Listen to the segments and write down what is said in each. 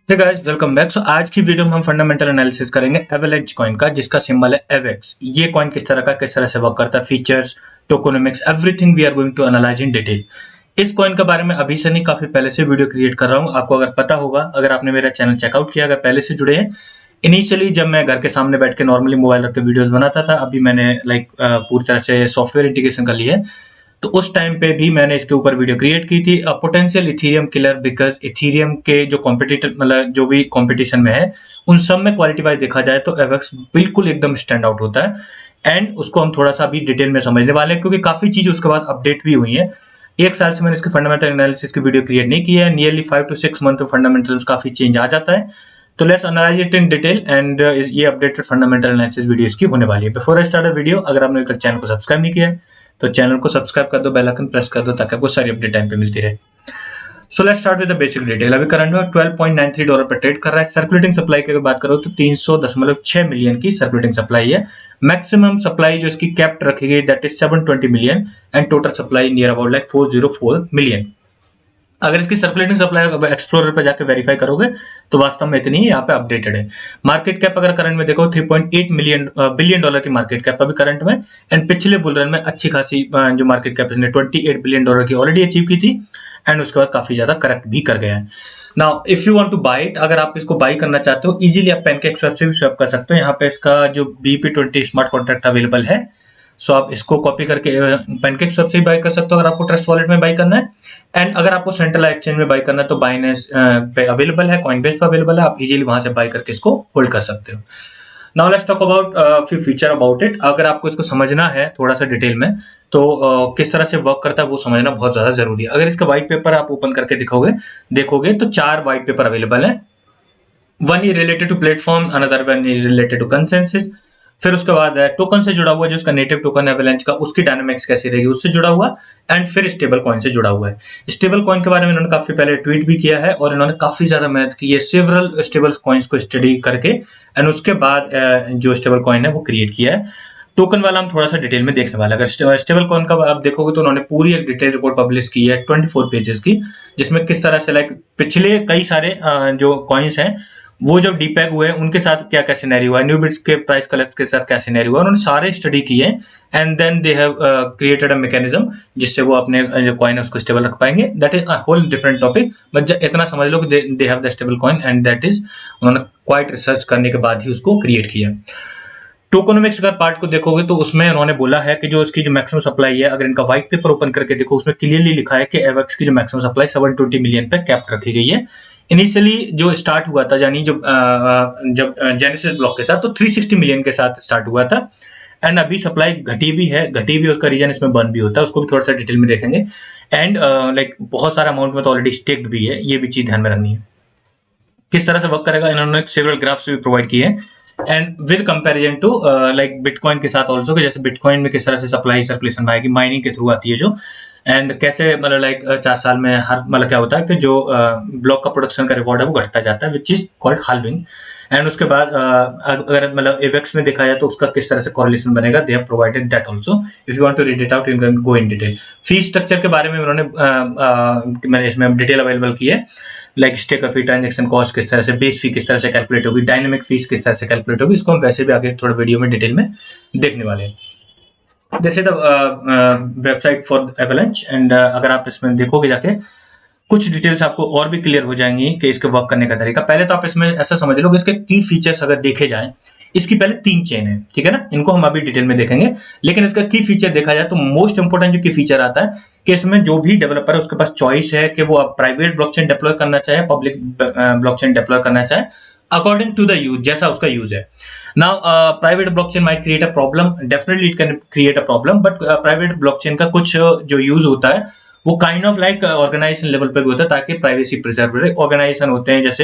हे guys welcome back. So आज की video में हम फंडामेंटल एनालिसिस करेंगे एवेलेंच कॉइन का, जिसका सिंबल है एवेक्स। ये कॉइन किस तरह से वर्क करता है, features, tokenomics, everything we are going to analyse in detail. इस कॉइन के बारे में अभी से नहीं, काफी पहले से वीडियो क्रिएट कर रहा हूँ। आपको अगर पता होगा, अगर आपने मेरा चैनल चेकआउट किया, अगर पहले से जुड़े हैं, इनिशियली जब मैं घर के सामने बैठ के नॉर्मली मोबाइल रख के वीडियोस बनाता था, अभी मैंने पूरी तरह से सॉफ्टवेयर इंटीग्रेशन कर लिया है। तो उस टाइम पे भी मैंने इसके ऊपर वीडियो क्रिएट की थी, a potential Ethereum killer, because Ethereum के जो कॉम्पिटिटर मतलब जो भी कंपटीशन में है, उन सब में क्वालिटी वाइज देखा जाए तो एवेक्स बिल्कुल एकदम स्टैंड आउट होता है। एंड उसको हम थोड़ा सा अभी डिटेल में समझने वाले हैं, क्योंकि काफी चीज उसके बाद अपडेट भी हुई है। एक साल से मैंने इसके फंडामेंटल एनालिसिस की वीडियो क्रिएट नहीं की है। नियरली 5 to 6 मंथ में फंडामेंटल्स काफी चेंज आ जाता है। तो let's analyse it in detail and ये अपडेटेड फंडामेंटल एनालिसिस वीडियो इसकी होने वाली है। Before I start the video, अगर आपने अभी तक चैनल को सब्सक्राइब नहीं किया है तो चैनल को सब्सक्राइब कर दो, बेल आइकन प्रेस कर दो, ताकि आपको सारी अपडेट टाइम पे मिलती रहे। So let's start with the basic detail. अभी करंट में $12.93 पे ट्रेड कर रहा है। सर्कुलेटिंग सप्लाई की अगर बात करो तो 300.6 मिलियन की सर्कुलेटिंग सप्लाई है। मैक्सिमम सप्लाई जो इसकी कैप्ट रखी गई that is 720 million and total supply near about 404 million. अगर इसकी सर्कुलेटिंग सप्लाई एक्सप्लोरर पे जाके वेरीफाई करोगे तो वास्तव में इतनी ही यहाँ पे अपडेटेड है। मार्केट कैप अगर करंट में देखो 3.8 बिलियन डॉलर की मार्केट कैप अभी करंट में। एंड पिछले बुल रन में अच्छी खासी जो मार्केट कैप इसने 28 बिलियन डॉलर की ऑलरेडी अचीव की थी, एंड उसके बाद काफी ज्यादा करेक्ट भी कर गया है। Now if you want to buy it, अगर आप इसको बाई करना चाहते हो, इजीली आप पैनकेक स्वैप से भी स्वैप कर सकते हो। यहाँ पे इसका जो BP20 स्मार्ट कॉन्ट्रैक्ट अवेलेबल है, सो आप इसको कॉपी करके पैनकेक स्वैप से भी बाय कर सकते हो अगर आपको ट्रस्ट वॉलेट में बाय करना है। एंड अगर आपको सेंट्रल एक्सचेंज में बाय करना है तो बाइनेंस पे अवेलेबल है, कॉइनबेस पे अवेलेबल है, आप इजीली वहां से बाय करके इसको होल्ड कर सकते हो। Now let's talk about few feature about it. अगर आपको इसको समझना है थोड़ा सा डिटेल में तो किस तरह से वर्क करता है वो समझना बहुत ज्यादा जरूरी है। अगर इसका व्हाइट पेपर आप ओपन करके देखोगे तो 4 व्हाइट पेपर अवेलेबल है। One is related to platform, another one is related to consensus. फिर उसके बाद टोकन से जुड़ा हुआ जो उसका नेटिव टोकन है एवेलेंच का, उसकी डायनामिक्स कैसी रहेगी उससे जुड़ा हुआ। एंड फिर स्टेबल कॉइन से जुड़ा हुआ है। स्टेबल कॉइन के बारे में इन्होंने काफी पहले ट्वीट भी किया है और इन्होंने काफी ज्यादा मेहनत की है सेवरल स्टेबल कॉइन्स को स्टडी करके, एंड उसके बाद जो स्टेबल कॉइन है वो क्रिएट किया है। टोकन वाला हम थोड़ा सा डिटेल में देखने वाला है। अगर स्टेबल कॉइन का आप देखोगे तो उन्होंने पूरी एक डिटेल रिपोर्ट पब्लिश की है 24 पेजेस की, जिसमें किस तरह से पिछले कई सारे जो कॉइन्स हैं वो जब डीपैग हुए उनके साथ क्या क्या सिनेरियो हुआ, न्यू बिट्स के प्राइस कलेक्ट के साथ क्या सिनेरियो हुआ, उन्होंने सारे स्टडी किए। And then they have created a mechanism जिससे वो अपने जो कॉइन है उसको स्टेबल रख पाएंगे। That is a whole different topic, but इतना समझ लो कि they have the stable coin and that is उन्होंने क्वाइट रिसर्च करने के बाद ही उसको क्रिएट किया। टोकोनॉमिक्स अगर पार्ट को देखोगे तो उसमें उन्होंने बोला है कि जो इसकी जो मैक्सिमम सप्लाई है, अगर इनका व्हाइट पेपर ओपन करके देखो उसमें क्लियरली लिखा है कि एवेक्स की जो मैक्सिमम सप्लाई 720 मिलियन पे कैप रखी गई है। इनिशियली जो स्टार्ट हुआ था, यानी जब जेनेसिस ब्लॉक के साथ तो 360 मिलियन के साथ स्टार्ट हुआ था। एंड अभी सप्लाई घटी भी है, उसका रीजन इसमें बर्न भी होता है, उसको भी थोड़ा सा डिटेल में देखेंगे। एंड बहुत सारा अमाउंट में तो ऑलरेडी स्टेक्ड भी है, ये भी चीज ध्यान में रखनी है। किस तरह से वर्क करेगा इन्होंने सेवरल ग्राफ्स भी प्रोवाइड किए हैं, and with comparison to bitcoin के साथ ऑल्सो, कि जैसे बिटकॉइन में किस तरह से सप्लाई सर्कुलेशन आएगी, माइनिंग के थ्रू आती है जो, एंड कैसे 4 साल में हर क्या होता है कि जो ब्लॉक का प्रोडक्शन का रिकॉर्ड है वो घटता जाता है, which is called halving. And उसके बाद अगर एवेक्स में देखा जाए तो उसका किस तरह से कोरिलेशन बनेगा, they have provided that also. If you want to read it out you can go in detail. Fee structure के बारे में उन्होंने मैंने इसमें डिटेल अवेलेबल की है, स्टेकर फी, ट्रांजेक्शन कॉस्ट किस तरह से, बेस फी किस तरह से कैलकुलेट होगी, डायनेमिक फीस किस तरह से कैलकुलेट होगी, इसको हम वैसे भी आगे थोड़ा वीडियो में डिटेल में देखने वाले हैं। This is the website for Avalanche. And अगर आप इसमें देखोगे जाके कुछ डिटेल्स आपको और भी क्लियर हो जाएंगी कि इसके वर्क करने का तरीका। पहले तो आप इसमें ऐसा समझ लो कि इसके की फीचर्स अगर देखे जाएं, इसकी पहले 3 चेन है, ठीक है ना, इनको हम अभी डिटेल में देखेंगे। लेकिन इसका की फीचर देखा जाए तो मोस्ट इंपोर्टेंट जो की फीचर आता है कि इसमें जो भी डेवलपर है उसके पास चॉइस है कि वो प्राइवेट ब्लॉकचेन डिप्लॉय करना चाहे, पब्लिक ब्लॉकचेन डिप्लॉय करना चाहे, अकॉर्डिंग टू द यूज, जैसा उसका यूज है। Now private blockchain might create a problem, definitely it can create a problem, but private blockchain का कुछ जो यूज होता है वो काइंड ऑफ ऑर्गेनाइजेशन लेवल पे भी होता है, ताकि प्राइवेसी प्रिजर्व रहे। ऑर्गेनाइजेशन होते हैं जैसे,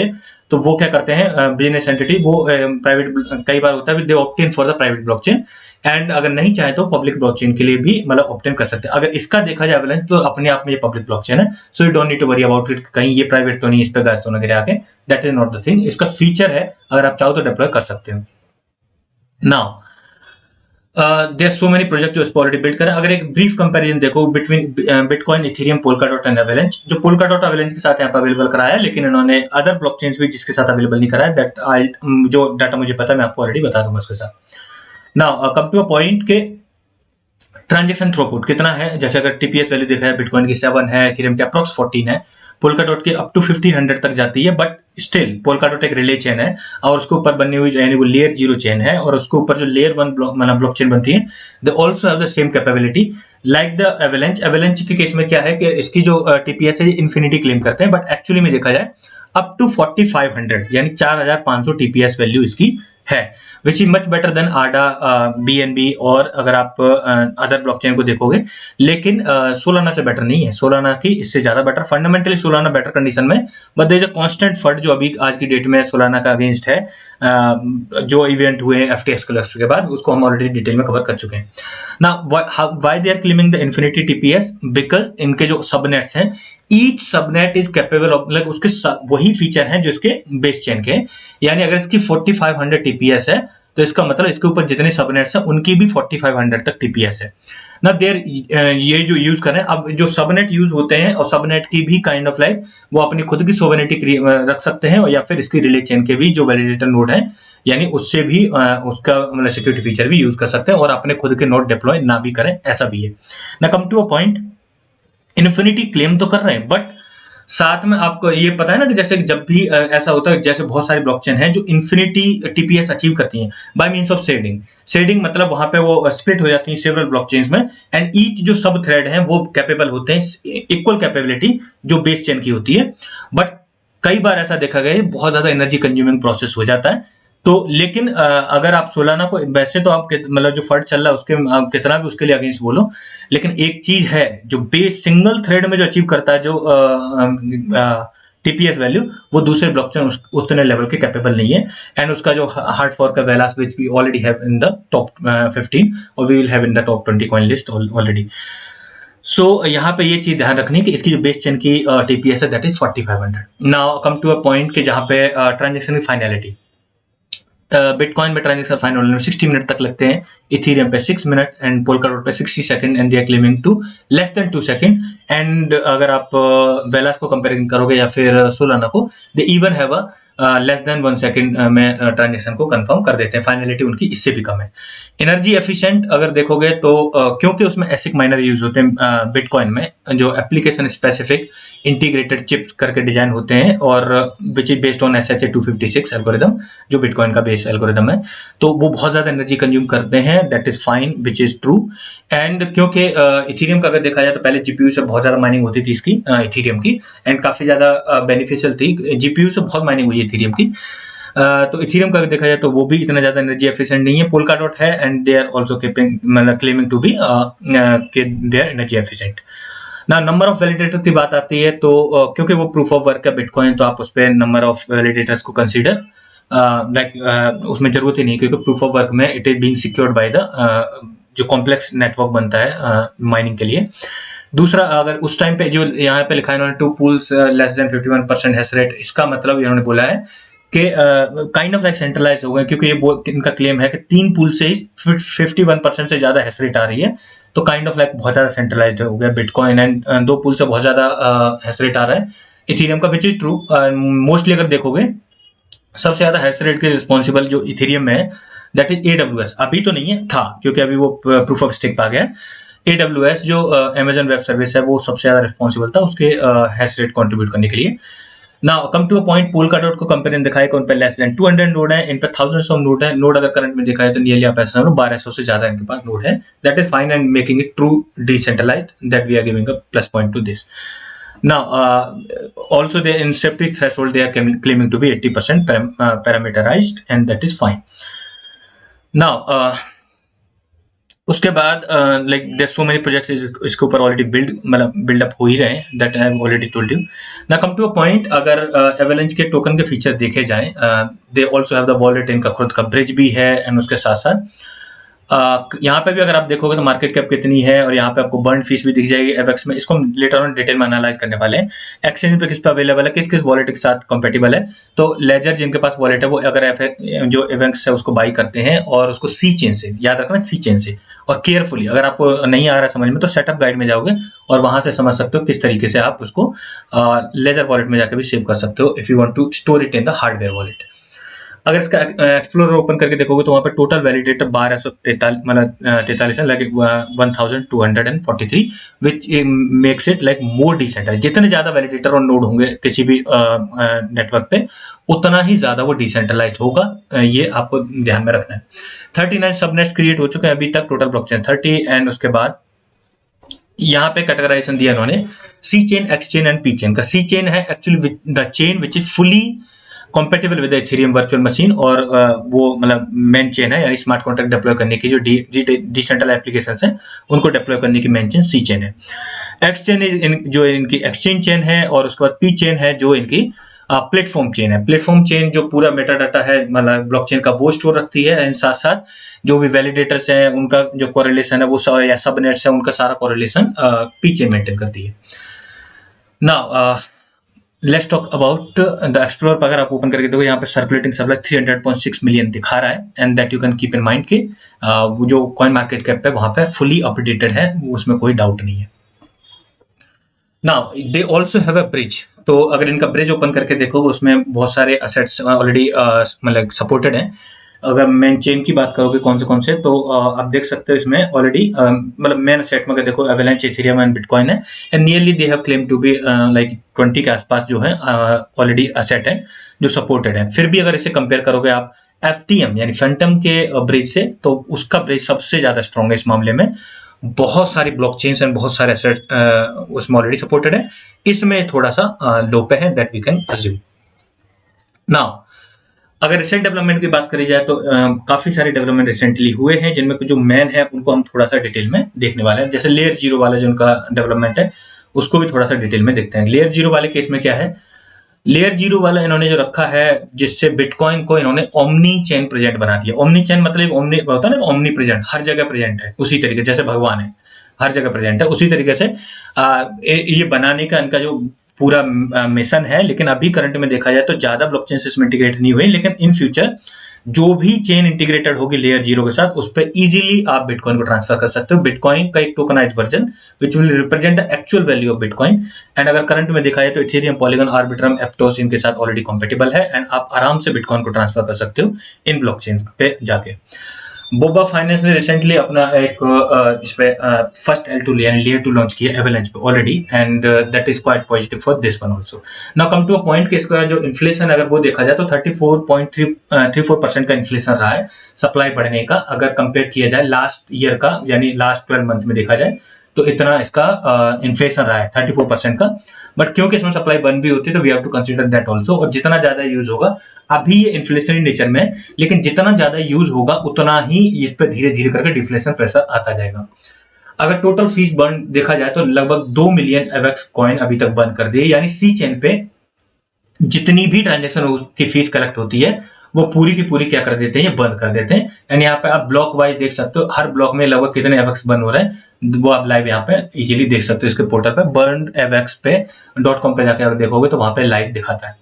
तो वो क्या करते हैं, बिजनेस एंटिटी, वो प्राइवेट कई बार होता है दे opt in for the private blockchain, and अगर नहीं चाहे तो पब्लिक ब्लॉकचेन के लिए भी ऑप्ट इन कर सकते हैं। अगर इसका देखा जाए एवेलेंच तो अपने आप में ये पब्लिक ब्लॉकचेन है, so you don't need to worry about it, कहीं ये प्राइवेट तो नहीं, इस पे गैस तो ना गिरे आके, that is not the thing. इसका फीचर है, अगर आप चाहो तो डिप्लॉय कर सकते हो। Now there so many project जो इस पर ऑलरेडी बिल्ड करें। अगर एक ब्रीफ कंपैरिजन देखो between Bitcoin, Ethereum, Polkadot and Avalanche, जो पोलकाडॉट एवेलेंच के साथ यहाँ पर अवेलेबल कराया है, लेकिन इन्होंने अदर ब्लॉकचेन्स भी जिसके साथ अवेलेबल नहीं कराया, दैट जो डाटा मुझे पता है मैं आपको ऑलरेडी बता दूंगा उसके साथ। Now come to a point के ट्रांजेक्शन थ्रूपुट कितना है। जैसे अगर टीपीएस वैल्यू देखा है, बिटकॉइन की 7 है, इथेरियम की अप्रॉक्स 14 है, पोलकाडॉट की अप टू 1500 तक जाती है, बट स्टिल पोलकाडॉट एक रिले चेन है और उसके ऊपर बनी हुई यानी वो लेयर 0 चेन है, और उसके ऊपर जो लेयर 1 ब्लॉक चेन बनती है, they also have the same capability like the Avalanche. Avalanche के केस में क्या है कि इसकी जो टीपीएस है इन्फिनिटी क्लेम करते हैं, बट एक्चुअली में देखा जाए अप टू 4500 यानी 4500 टीपीएस वैल्यू इसकी है, which is much better than ADA, BNB, और अगर आप अदर ब्लॉकचेन को देखोगे, लेकिन सोलाना से बेटर नहीं है। सोलाना की इससे ज्यादा better, fundamentally Solana better condition में, but there is a constant fund जो अभी आज की डेट में सोलाना का अगेंस्ट है, जो इवेंट हुए एफटीएक्स क्लस्टर के बाद, उसको हम ऑलरेडी डिटेल में कवर कर चुके हैं। Now why they are claiming the infinity TPS, because इनके जो सबनेट्स हैं, each subnet is capable of, like उसके वही फीचर हैं जो इसके बेस चेन के, यानी अगर इसकी 4500 टीपीएस है तो इसका मतलब इसके ऊपर जितने सबनेट्स हैं उनकी भी 4500 तक टीपीएस है ना। देर ये जो यूज कर रहे हैं, अब जो सबनेट यूज होते हैं, और सबनेट की भी काइंड ऑफ लाइक वो अपनी खुद की सोवेरेनिटी रख सकते हैं, या फिर इसकी रिले चेन के भी जो वैलिडेटर नोड है, यानी उससे भी उसका मतलब सिक्योरिटी फीचर भी यूज कर सकते हैं, और अपने खुद के नोड डिप्लॉय ना भी करें, ऐसा भी है ना। Come to a point, infinity claim तो कर रहे हैं, बट साथ में आपको ये पता है ना कि जैसे जब भी ऐसा होता है, जैसे बहुत सारी ब्लॉकचेन हैं जो इन्फिनिटी टीपीएस अचीव करती हैं by means of sharding. Sharding मतलब वहां पे वो स्प्लिट हो जाती हैं सेवरल ब्लॉकचेन्स में, एंड ईच जो सब थ्रेड हैं वो कैपेबल होते हैं इक्वल कैपेबिलिटी जो बेस चेन की होती है, बट कई बार ऐसा देखा गया है बहुत ज्यादा एनर्जी कंज्यूमिंग प्रोसेस हो जाता है। तो लेकिन अगर आप सोलाना को, वैसे तो आप मतलब जो फंड चल रहा है उसके कितना भी उसके लिए अगेंस्ट बोलो, लेकिन एक चीज है जो बेस सिंगल थ्रेड में जो अचीव करता है जो टीपीएस वैल्यू, वो दूसरे ब्लॉकचेन उतने लेवल के कैपेबल नहीं है, एंड उसका जो हार्ड फॉर्क है Velas, which we already have in the top 15 और we will have in the top 20 coin list already. So यहाँ पे ये चीज ध्यान रखनी कि इसकी जो बेस चेन की टीपीएस है that is 4500। Now come to a point कि जहाँ पे ट्रांजेक्शन की फाइनलिटी, बिटकॉइन में ट्रांजेक्शन फाइनल होने में 60 मिनट तक लगते हैं, इथेरियम पे 6 मिनट, एंड पोलकाडॉट पे 60 second, and they are claiming to less than 2 second. And अगर आप वेलास को कंपेयरिंग करोगे या फिर सोलाना को, they even have a less than 1 second में ट्रांजेक्शन को कंफर्म कर देते हैं। फाइनलिटी उनकी इससे भी कम है। एनर्जी एफिशिएंट अगर देखोगे तो क्योंकि उसमें एसिक माइनर यूज होते हैं बिटकॉइन में, जो एप्लीकेशन स्पेसिफिक इंटीग्रेटेड चिप्स करके डिजाइन होते हैं, और which is based on SHA-256 algorithm जो बिटकॉइन का बेस एल्गोरिदम है, तो वो बहुत ज्यादा एनर्जी कंज्यूम करते हैं, that is fine, which is true. And क्योंकि इथेरियम का अगर देखा जाए तो पहले जीपीयू से बहुत ज्यादा माइनिंग होती थी इसकी, इथेरियम की, एंड काफी ज्यादा बेनिफिशियल थी, जीपीयू से बहुत माइनिंग हुई है इथेरियम की। तो इथेरियम का देखा जाए तो वो भी इतना ज्यादा एनर्जी एफिशिएंट नहीं है। पोलकाडॉट है, and they are also claiming to be they are energy efficient. Now number of validator की बात आती है तो क्योंकि वो प्रूफ ऑफ वर्क है बिटकॉइन, तो आप उस पर नंबर ऑफ वैलिडेटर्स को कंसीडर उसमें जरूरत ही नहीं, क्योंकि प्रूफ ऑफ वर्क में it is being secured by the जो कॉम्प्लेक्स नेटवर्क बनता है माइनिंग के लिए। दूसरा, अगर उस टाइम पे जो यहाँ पे लिखा है इन्होंने 2 pools less than 51% hash rate, इसका मतलब इन्होंने बोला है कि काइंड ऑफ लाइक सेंट्रलाइज हो गए, क्योंकि ये इनका क्लेम है कि 3 पूल से ही 51% से ज्यादा हैश रेट आ रही है, तो काइंड ऑफ लाइक बहुत ज्यादा सेंट्रलाइज्ड हो गया बिटकॉइन, एंड 2 पूल से बहुत ज्यादा हैश रेट आ रहा है इथेरियम का, विच इज ट्रू। मोस्टली अगर देखोगे सबसे ज्यादा हैश रेट के रिस्पॉन्सिबल जो इथेरियम में है दैट इज AWS। अभी तो नहीं है, था, क्योंकि अभी वो प्रूफ ऑफ स्टेक पा गया। AWS जो Amazon वेब सर्विस है वो सबसे ज्यादा रिस्पॉन्सिबल था उसके हैश रेट कंट्रीब्यूट करने के लिए। Now come to a point, Polkadot को कंपेरिजन दिखाया कि उन पे लेस देन 200 नोड है, इन पे थाउजेंड्स ऑफ नोड है। नोड अगर करंट में देखा है तो नियरली आप ऐसा 1200 से ज्यादा इनके पास नोड है, that is fine and making it true decentralized, that we are giving a plus point to this. Now, also they in safety threshold they are claiming to be 80% parameterized, and that is fine. Now, उसके बाद like there so many projects इसके ऊपर already build up हो ही रहे हैं, that I have already told you. Now come to a point, अगर Avalanche के टोकन के फीचर्स देखे जाएं, they also have the wallet, इनका खुद का ब्रिज भी है, एंड उसके साथ साथ यहाँ पे भी अगर आप देखोगे तो मार्केट कैप कितनी है और यहाँ पे आपको बर्न फीस भी दिख जाएगी एवेक्स में। इसको हम लेटर ऑन डिटेल में एनालाइज करने वाले हैं। एक्सचेंज पे किस पे अवेलेबल है, किस किस वॉलेट के साथ कंपेटेबल है। तो लेजर जिनके पास वॉलेट है वो अगर जो एवेक्स है उसको बाई करते हैं और उसको सी चेन से, याद रखना सी चेन से, और केयरफुली, अगर आपको नहीं आ रहा समझ में तो सेटअप गाइड में जाओगे और वहां से समझ सकते हो किस तरीके से आप उसको लेजर वॉलेट में जाकर भी सेव कर सकते हो if you want to store it in the hardware wallet. अगर इसका एक्सप्लोरर ओपन करके देखोगे तो वहाँ पे टोटल वैलिडेटर 1243 मतलब 43 है, like 1243, which makes it like more decentralized. जितने ज्यादा वैलिडेटर और नोड होंगे किसी भी नेटवर्क पे उतना ही ज्यादा वो डिसेंट्रलाइज्ड होगा, ये आपको ध्यान में रखना है। 39 सबनेट्स क्रिएट हो चुके हैं अभी तक, टोटल ब्लॉकचेन 30, एंड उसके बाद यहाँ पे कैटेगराइजेशन दिया इन्होंने C chain, X chain and P chain का। सी चेन है actually the chain which is fully compatible with Ethereum virtual machine, और वो मतलब मेन चेन है, यानी स्मार्ट कॉन्ट्रैक्ट डिप्लॉय करने की जो डिसेंट्रल एप्लीकेशंस हैं उनको डिप्लॉय करने की मेन चेन सी चेन है। एक्स चेन जो इनकी एक्सचेंज चेन है, और उसके बाद पी चेन है जो इनकी प्लेटफॉर्म चेन है। प्लेटफॉर्म चेन जो पूरा मेटा डाटा है मतलब ब्लॉकचेन का वो स्टोर रखती है, एंड साथ साथ जो भी वैलिडेटर्स हैं उनका जो कोरिलेशन है वो या सबनेट्स है उनका सारा कोरिलेशन पी चेन मेंटेन करती है। Now let's talk about the explorer पर। अगर आप ओपन करके देखो यहाँ पे सर्कुलेटिंग सप्लाई 300.6 मिलियन दिखा रहा है, and that you can keep in mind कि वो जो कॉइन मार्केट कैप है वहां पे फुली अपडेटेड है, उसमें कोई डाउट नहीं है। Now they also have a bridge. तो अगर इनका ब्रिज ओपन करके देखो उसमें बहुत सारे असेट्स ऑलरेडी मतलब सपोर्टेड हैं। अगर मेन चेन की बात करोगे कौन से तो आप देख सकते हो इसमें ऑलरेडी मतलब मेन सेट में अगर देखो एवेलेंच, इथेरियम एंड बिटकॉइन है, and nearly they have claim to be like 20 के आसपास जो है ऑलरेडी असेट है जो सपोर्टेड है। फिर भी अगर इसे कंपेयर करोगे आप एफटीएम यानी फैंटम के ब्रिज से, तो उसका ब्रिज सबसे ज्यादा स्ट्रॉन्ग है इस मामले में। बहुत सारी ब्लॉकचेन्स एंड बहुत सारे एसेट उसमें ऑलरेडी सपोर्टेड है, इसमें थोड़ा सा लो पे है, that we can assume. Now अगर रिसेंट डेवलपमेंट की बात करी जाए तो काफी सारे डेवलपमेंट रिसेंटली हुए हैं, जिनमें जो मेन है उनको हम थोड़ा सा डिटेल में देखने वाले हैं। जैसे लेयर 0 वाला जो उनका डेवलपमेंट है उसको भी थोड़ा सा डिटेल में देखते हैं। लेयर 0 वाले केस में क्या है, लेयर 0 वाला इन्होंने जो रखा है जिससे बिटकॉइन को इन्होंने ओमनी चेन प्रेजेंट बना दिया। ओमनी चेन मतलब ओमनी होता है ना, ओमनी प्रेजेंट, हर जगह प्रेजेंट है, उसी तरीके जैसे भगवान है हर जगह प्रेजेंट है, उसी तरीके से ये बनाने का इनका जो पूरा मिशन है। लेकिन अभी करंट में देखा जाए तो ज्यादा ब्लॉकचेन इसमें इंटीग्रेट नहीं हुई, लेकिन इन फ्यूचर जो भी चेन इंटीग्रेटेड होगी लेयर 0 के साथ उस पर इजीली आप बिटकॉइन को ट्रांसफर कर सकते हो। बिटकॉइन का एक tokenized version which will represent the actual value of bitcoin. And अगर करंट में देखा जाए तो इथेरियम, पॉलीगन, आर्बिट्रम, एप्टोस इनके साथ ऑलरेडी कॉम्पेटेबल है, एंड आप आराम से बिटकॉइन को ट्रांसफर कर सकते हो इन ब्लॉकचेन पे जाके। बोबा फाइनेंस ने रिसेंटली अपना एक इस पे फर्स्ट L2 लेयर 2 लॉन्च किया एवेलेंच पे already, and that is quite positive for this one also. Now come to a point कि इसका जो इन्फ्लेशन अगर वो देखा जाए तो 34.34% का इन्फ्लेशन रहा है सप्लाई बढ़ने का, अगर कंपेयर किया जाए लास्ट ईयर का यानी लास्ट 12 मंथ में देखा जाए तो इतना इसका इन्फ्लेशन रहा है 34% का। बट क्योंकि इसमें सप्लाई बंद भी होती है तो we have to consider that also. और जितना ज्यादा यूज होगा, अभी ये इन्फ्लेशनरी नेचर में है, लेकिन जितना ज्यादा यूज होगा उतना ही इस पर धीरे धीरे करके डिफ्लेशन प्रेशर आता जाएगा। अगर टोटल फीस बर्न देखा जाए तो लगभग 2 मिलियन एवेक्स कॉइन अभी तक बर्न कर दिए, यानी सी चेन पे जितनी भी ट्रांजेक्शन की फीस कलेक्ट होती है वो पूरी की पूरी क्या कर देते हैं, ये बर्न कर देते हैं। एंड यहाँ पे आप ब्लॉक वाइज देख सकते हो हर ब्लॉक में लगभग कितने एवेक्स बर्न हो रहे हैं, वो आप लाइव यहाँ पे इजीली देख सकते हो इसके पोर्टल पे बर्न एवेक्स पे .com पे जाके अगर देखोगे तो वहां पे लाइव दिखाता है।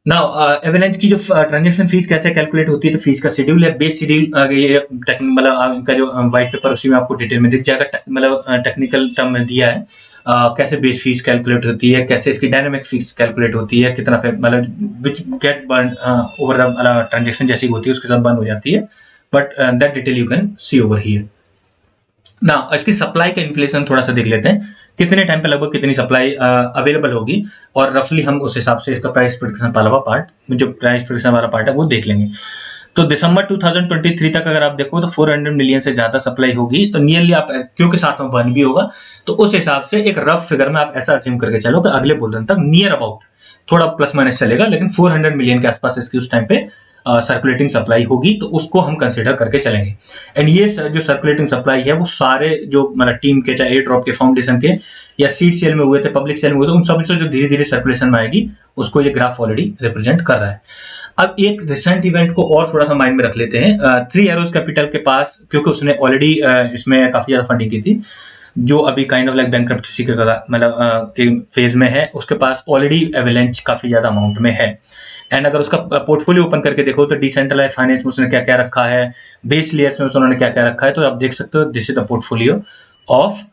नाउ एवेलेंच की जो ट्रांजेक्शन फीस कैसे कैलकुलेट होती है, तो फीस का शेड्यूल है, बेस शेड्यूल ये मतलब इनका जो व्हाइट पेपर उसी में आपको डिटेल में दिख जाएगा, मतलब टेक्निकल टर्म में दिया है कैसे बेस फीस कैलकुलेट होती है, कैसे इसकी डायनामिक फीस कैलकुलेट होती है, कितना फिर मतलब which get burn over the transaction जैसी होती है उसके साथ बर्न हो जाती है, but that detail you can see over here. ना इसकी सप्लाई का इन्फ्लेशन थोड़ा सा देख लेते हैं, कितने टाइम पे लगभग कितनी सप्लाई अवेलेबल होगी, और रफली हम उस हिसाब से इसका प्राइस प्रेडिक्शन वाला पार्ट, जो प्राइस प्रेडिक्शन वाला पार्ट है वो देख लेंगे। तो दिसंबर 2023 तक अगर आप देखो तो 400 मिलियन से ज्यादा सप्लाई होगी, तो नियरली आप क्योंकि साथ में बर्न भी होगा तो उस हिसाब से एक रफ फिगर में आप ऐसा अज्यूम करके चलो कि अगले बुल रन तक नियर अबाउट थोड़ा प्लस माइनस चलेगा, लेकिन 400 मिलियन के आसपास इसकी उस टाइम पे सर्कुलेटिंग सप्लाई होगी तो उसको हम कंसिडर करके चलेंगे। एंड ये जो सर्कुलेटिंग सप्लाई है वो सारे जो मतलब टीम के, चाहे एयर ड्रॉप के, फाउंडेशन के या सीड सेल में हुए थे, पब्लिक सेल में हुए थे, उन सब से जो धीरे धीरे सर्कुलेशन में आएगी उसको ये ग्राफ ऑलरेडी रिप्रेजेंट कर रहा है। अब एक रिसेंट इवेंट को और थोड़ा सा माइंड में रख लेते हैं। थ्री एरोज कैपिटल के पास, क्योंकि उसने ऑलरेडी इसमें काफी ज्यादा फंडिंग की थी, जो अभी काइंड ऑफ लाइक बैंकरप्सी के मतलब के फेज में है, उसके पास ऑलरेडी एवेलेंच काफी ज्यादा अमाउंट में है। एंड अगर उसका पोर्टफोलियो ओपन करके देखो तो डिसेंट्रलाइज फाइनेंस में उसने क्या क्या रखा है, बेस लेयर्स में उन्होंने क्या क्या रखा है, तो आप देख सकते हो this is the portfolio of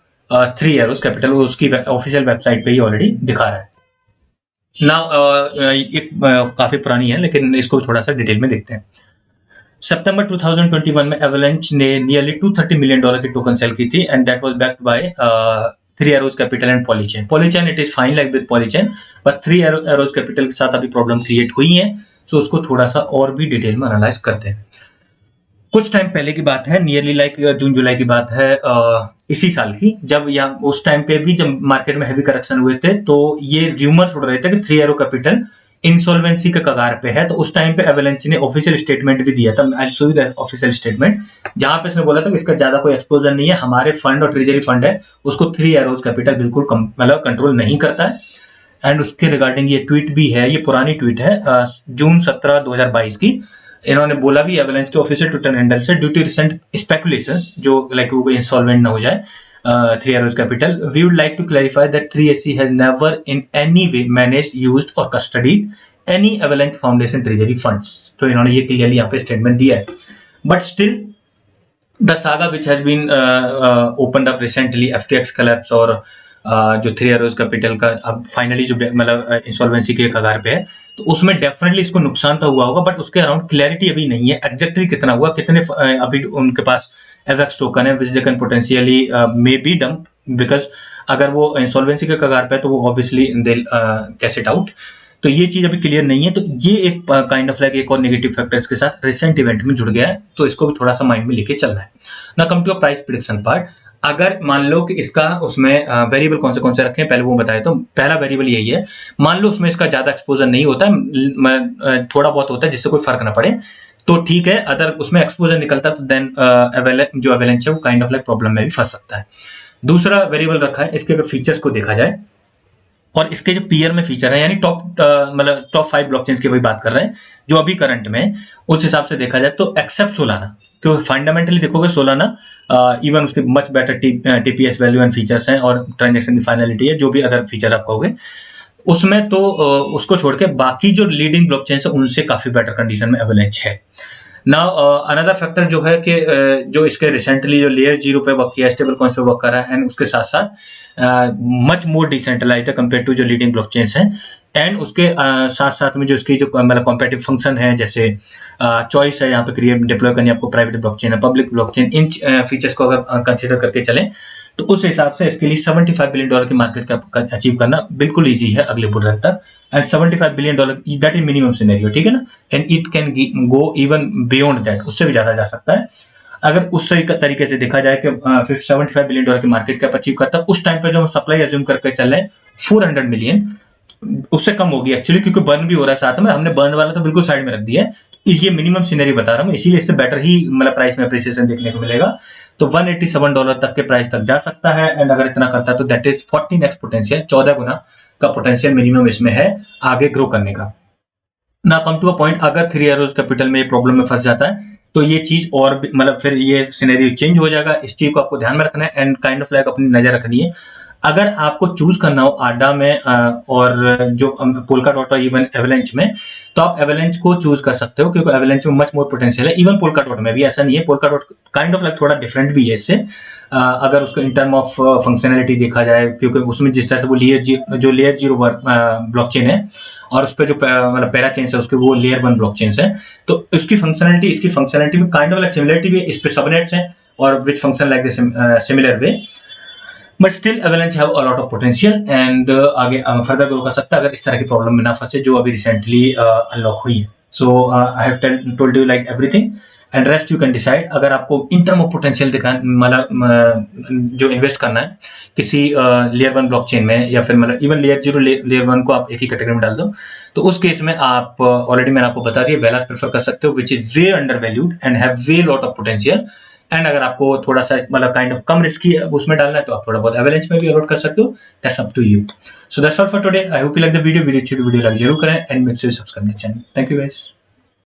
three Arrows capital, उसकी ऑफिशियल वेबसाइट पे ही ऑलरेडी दिखा रहा है ना। ये काफी पुरानी है लेकिन इसको थोड़ा सा डिटेल में देखते हैं। सितंबर 2021 में एवेलेंच ने नियरली $230 मिलियन की टोकन सेल की थी and that was backed by Three Arrows Capital and Polychain. Polychain it is fine like with Polychain, पर थ्री एरोज कैपिटल के साथ अभी प्रॉब्लम क्रिएट हुई है, सो उसको थोड़ा सा और भी डिटेल में एनालाइज करते हैं। कुछ टाइम पहले की बात है, नियरली लाइक जून जुलाई की बात है इसी साल की, जब या उस टाइम पे भी जब मार्केट में हैवी करेक्शन हुए थे तो ये र्यूमर्स उड़ रहे थे कि थ्री एरो कैपिटल इंसॉल्वेंसी के कगार पे है। तो उस टाइम पे एवेलेंच ने ऑफिशियल स्टेटमेंट भी दिया था, I show you the official statement, जहां पे इसने बोला था कि इसका ज्यादा कोई एक्सपोजर नहीं है, हमारे फंड और ट्रेजरी फंड है उसको थ्री एरोज कैपिटल बिल्कुल मतलब कंट्रोल नहीं करता है। एंड उसके रिगार्डिंग ये ट्वीट भी है, ये पुरानी ट्वीट है जून 17, 2022 की। इन्होंने बोला भी एवेलेंच के ऑफिशियल ट्विटर हैंडल से, ड्यू टू रिसेंट स्पेकुलेशंस, जो लाइक वो इंसॉल्वेंट ना हो जाए Three Arrows Capital, we would like to clarify that 3AC has never in any way managed, used और custodied any Avalanche Foundation treasury funds. तो इन्होंने ये क्लियरली यहाँ पे स्टेटमेंट दिया है। But still the saga which has been opened up recently, FTX collapse और जो थ्री एरोज कैपिटल का अब फाइनली जो मतलब इंसॉल्वेंसी के कगार पे है, तो उसमें डेफिनेटली इसको नुकसान तो हुआ होगा, बट उसके अराउंड क्लैरिटी अभी नहीं है एग्जैक्टली कितना हुआ, कितने अभी उनके पास एवेक्स टोकन है which they can potentially may be dump, because अगर वो इंसॉल्वेंसी के कगार पे है तो वो obviously they cash it out. तो ये चीज अभी क्लियर नहीं है, तो ये एक काइंड ऑफ लाइक एक और नेगेटिव फैक्टर्स के साथ रिसेंट इवेंट में जुड़ गया है, तो इसको भी थोड़ा सा माइंड में लेके चलना है ना। Come to a price prediction part, अगर मान लो कि इसका उसमें वेरिएबल कौन से रखें, पहले वो बताए, तो पहला वेरिएबल यही है, मान लो उसमें इसका ज्यादा एक्सपोजर नहीं होता है, थोड़ा बहुत होता है जिससे कोई फर्क ना पड़े, तो ठीक है। अगर उसमें एक्सपोजर निकलता तो देन जो एवेलेंच है वो काइंड ऑफ लाइक प्रॉब्लम में भी फंस सकता है। दूसरा वेरिएबल रखा है, इसके अगर फीचर्स को देखा जाए और इसके जो पीयर में फीचर है, यानी मतलब टॉप 5 ब्लॉकचेन्स की भाई बात कर रहे हैं जो अभी करंट में, उस हिसाब से देखा जाए तो एक्सेप्ट सोलाना, क्योंकि फंडामेंटली देखोगे सोलाना इवन उसके much better TPS value and features हैं और ट्रांजैक्शन की फाइनलिटी है, जो भी अदर फीचर आप कहोगे उसमें, तो उसको छोड़ के बाकी जो लीडिंग ब्लॉकचेन्स है उनसे काफी बेटर कंडीशन में एवेलेंच है। नाउ अनदर फैक्टर जो है कि जो इसके रिसेंटली जो लेयर 0 पे वर्क किया, स्टेबल कॉइन्स पे वर्क कर रहा है, एंड उसके साथ साथ मच मोर डिसेंट्रलाइज्ड है कंपेयर टू जो लीडिंग ब्लॉकचेन्स हैं, एंड उसके साथ साथ में जो इसकी जो मतलब कॉम्पिटिटिव फंक्शन है, जैसे चॉइस है यहाँ पे क्रिएट डिप्लॉय करनी आपको, प्राइवेट ब्लॉकचेन है, पब्लिक ब्लॉकचेन, इन फीचर्स को अगर कंसिडर करके चलें तो उस हिसाब से इसके लिए $75 बिलियन की मार्केट कैप अचीव करना बिल्कुल ईजी है अगले बुल रन तक। And $75 billion that is minimum scenario, ठीक है ना, and it can go even beyond that, उससे भी ज्यादा जा सकता है। अगर उस तरीके से देखा जाए कि 75 बिलियन डॉलर की मार्केट कैप अचीव करता है, उस टाइम पे जो हम सप्लाई एज्यूम करके चल रहे हैं 400 मिलियन, उससे कम होगी एक्चुअली, क्योंकि बर्न भी हो रहा है साथ में, हमने बर्न वाला तो बिल्कुल साइड में रख दिया है, तो ये मिनिमम सिनेरियो बता रहा हूँ, इसीलिए इससे बेटर ही मतलब प्राइस में अप्रिसिएशन देखने को मिलेगा। तो $187 तक के प्राइस तक जा सकता है, एंड अगर इतना करता है तो दैट इज 14x पोटेंशियल, 14 गुना का पोटेंशियल मिनिमम इसमें है आगे ग्रो करने का। ना कम टू अ पॉइंट, अगर थ्री एरोज कैपिटल में प्रॉब्लम में फंस जाता है तो ये चीज और मतलब फिर ये सिनेरियो चेंज हो जाएगा, इस चीज को आपको ध्यान में रखना है एंड काइंड ऑफ लाइक अपनी नजर रखनी है। अगर आपको चूज करना हो आडा में और जो पोल्का डॉट और इवन एवेलेंच में, तो आप एवेलेंच को चूज कर सकते हो, क्योंकि एवेलेंच में मच मोर पोटेंशियल है। इवन पोल्का डॉट में भी ऐसा नहीं है, polka dot kind of like थोड़ा डिफरेंट भी है इससे, अगर उसको इन टर्म ऑफ फंक्शनैलिटी देखा जाए, क्योंकि उसमें जिस तरह से वो लेयर 0 ब्लॉकचेन है और उस पर जो मतलब पैरा चेन्स है उसके वो लेयर 1 ब्लॉकचेन्स है, तो इसकी फंक्शनैलिटी में काइंड ऑफ लाइक सिमिलरिटी भी है, इस पे सबनेट्स हैं और which function like the similar way, but still Avalanche have a lot of potential and आगे फर्दर ग्रो कर सकता है अगर इस तरह की प्रॉब्लम में ना फंसे जो अभी रिसेंटली अनलॉक हुई है। So I have told you like everything, and rest you can decide. अगर आपको इन टर्म ऑफ पोटेंशियल मतलब जो इन्वेस्ट करना है किसी लेयर 1 ब्लॉकचेन में, या फिर मतलब इवन लेयर 0 लेयर 1 को आप एक ही कैटेगरी में डाल दो, तो उस केस में आप ऑलरेडी मैंने आपको बता दिया वेलास प्रेफर कर सकते हो, which is way under valued and have way lot of potential. And अगर आपको थोड़ा सा मतलब काइंड ऑफ कम रिस्की उसमें डालना है तो आप थोड़ा बहुत एवेलेंच में भी अलॉट कर सकते हो। That's up to you. So that's all for today. I hope you like the video अच्छी वीडियो लाइक जरूर करें and make sure subscribe the channel. Thank you guys.